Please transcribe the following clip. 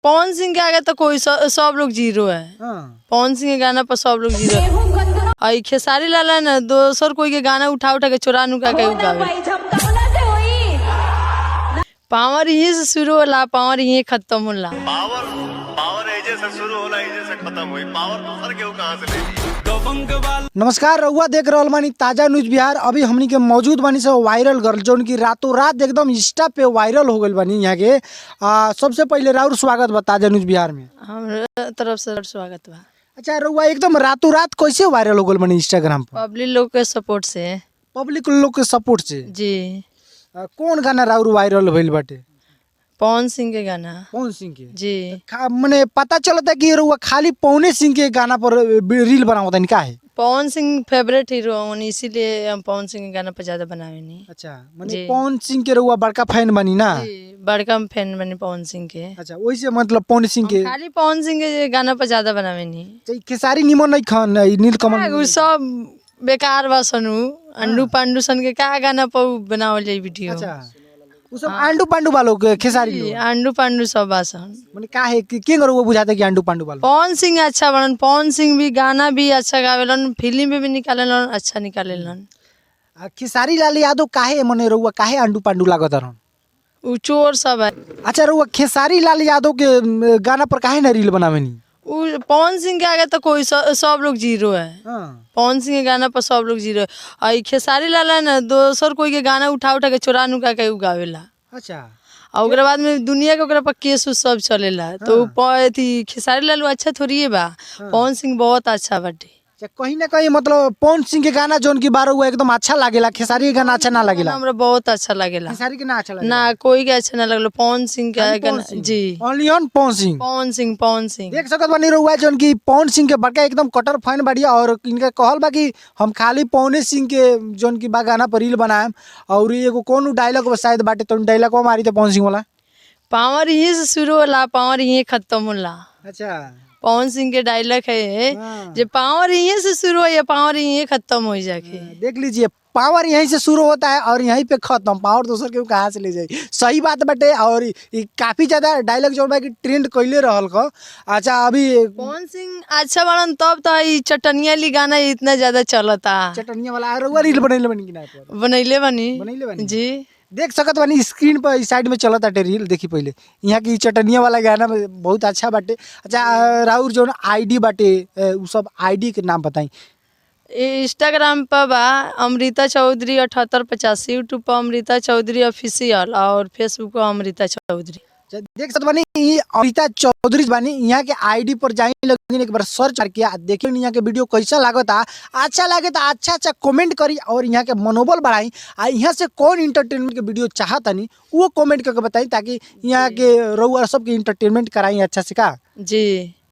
पवन सिंह के आगे तो कोई सब लोग जीरो है। पवन सिंह के गाना पर सब लोग जीरो है। और खेसारी लाल है ना, दोसर कोई के गाना उठा उठा के चुरा नुका के गावे। पावर यहीं से शुरू होला, पावर यहीं खत्म होला। पावर एजे से शुरू होला, एजे से खत्म हुई। पावर दूसर के कहां से ले ली? नमस्कार, रउआ देख रहल बानी ताजा न्यूज बिहार। अभी हमनी के मौजूद बानी से वायरल गर्ल जोन की रातों रात एकदम इंस्टा पे वायरल हो गई बानी यहाँ के। सबसे पहले राउर स्वागत बा ताजा न्यूज बिहार में। हमारे तरफ से स्वागत बा। अच्छा, रउआ एकदम रातों रात कैसे वायरल हो गई बानी इंस्टाग्राम पर? पब्लिक लोग के सपोर्ट से। पब्लिक लोग के सपोर्ट से जी। कौन गाना राउर वायरल भइल बाटे? पवन सिंह के गाना। पवन सिंह के जी। मने पता चलता कि रउआ खाली पवन सिंह के गाना पर रील बनावता नहीं, का है? पवन सिंह फेवरेट हीरो हूँ, इसीलिए हम पवन सिंह के गाना पर ज्यादा बनावे नहीं। अच्छा, माने पवन सिंह के रउआ बड़का फैन बनी ना? जी, बड़का फैन बनी पवन सिंह के। अच्छा, वैसे मतलब पवन सिंह के खाली पवन सिंह के गाना पर ज्यादा बनावे नहीं। खेसारी निमन नहीं खान नीलकमल उ सब बेकार बा सनु। अंडू पांडू सन के का गाना पर बनावल जाई वीडियो। अच्छा, उ सब आंडू पांडू वालों के खेसारी जी, लोग अंडू पांडू सब बासन। माने का है कि के वो बुझाता कि आंडू पांडू वालों? पवन सिंह अच्छा बनन। पवन सिंह भी गाना भी अच्छा गावेलन, फिल्म में भी निकालेलन, अच्छा निकालेलन। खेसारी लाल यादव काहे मने रउआ काहे आंडू पांडू लागत रहन? उ चोर सब है। अच्छा, रउआ खेसारी लाल यादव के गाना पर काहे ना रील बनावेनी? उ पवन सिंह के आगे तो कोई सब लोग जीरो है। पवन सिंह के गाना पर सब लोग जीरो है। और खेसारी लाल है ना, दोसर कोई के गाना उठा उठा के चुरा नुका के गावेला। अच्छा, और ओकरा बाद में दुनिया के ओकरा पर केस उस सब चलेला। तो खेसारी लाल अच्छा थोड़ी है बा। पवन सिंह बहुत अच्छा बाटे। कहीं ना कहीं मतलब पवन सिंह के गाना जोन की बार हुआ एकदम अच्छा लागेला, खेसारी के गाना अच्छा ना लागेला? हमरा बहुत अच्छा लागेला। खेसारी के ना अच्छा लागेला ना, कोई के अच्छा ना लगलो। पवन सिंह के गाना जी। Only on Pawan Singh. पवन सिंह देख सकत बानी रउआ जोन की पवन सिंह के बड़का एकदम कटर फैन बढ़िया। और इनका कहल बा कि हम खाली पवन सिंह के जोन की बा गाना पर रील बनाएम। और एगो कौन डायलॉग शायद बाटे, तो डायलॉग मारी थे पवन सिंह वाला। पावर यहीं से शुरू होला, पावर यहीं खत्म होला। अच्छा, पवन सिंह के डायलॉग है जो पावर यहीं से शुरू हो या पावर यहीं खत्म हो जाके। देख लीजिए, पावर यहीं से शुरू होता है और यहीं पे खत्म। पावर दूसर के कहाँ से ले जाए? सही बात बाटे। और काफी ज्यादा डायलॉग जो बा कि ट्रेंड कइले रहल क। अच्छा, अभी पवन सिंह अच्छा बनन तब तो ई चटनिया ली गाना इतना ज्यादा चलता। चटनिया वाला रउआ रील बनैले बनी कि ना? बनैले बनैले बनी बनी जी। देख सकत बानी स्क्रीन पर इस साइड में चलता रील। देखी पहले यहाँ की चटनिया वाला गाना में बहुत अच्छा बाटे। अच्छा, राउर जो आईडी बाटे उ सब आईडी के नाम बताई। इंस्टाग्राम पर बा अमृता चौधरी 7885, यूट्यूब पर अमृता चौधरी ऑफिशियल और फेसबुक पर अमृता चौधरी। देख सकते बानी ये अमृता चौधरी बानी। यहाँ के आईडी पर जाई लगिन, एक बार सर्च करके देखिए यहाँ के वीडियो कैसा लागता। अच्छा लगे तो अच्छा कमेंट करी और यहाँ के मनोबल बढ़ाई। आ यहाँ से कौन इंटरटेनमेंट के वीडियो चाहतनी वो कमेंट करके बताई, ताकि यहाँ के रउआ सबके इंटरटेनमेंट कराई अच्छा से का। जी।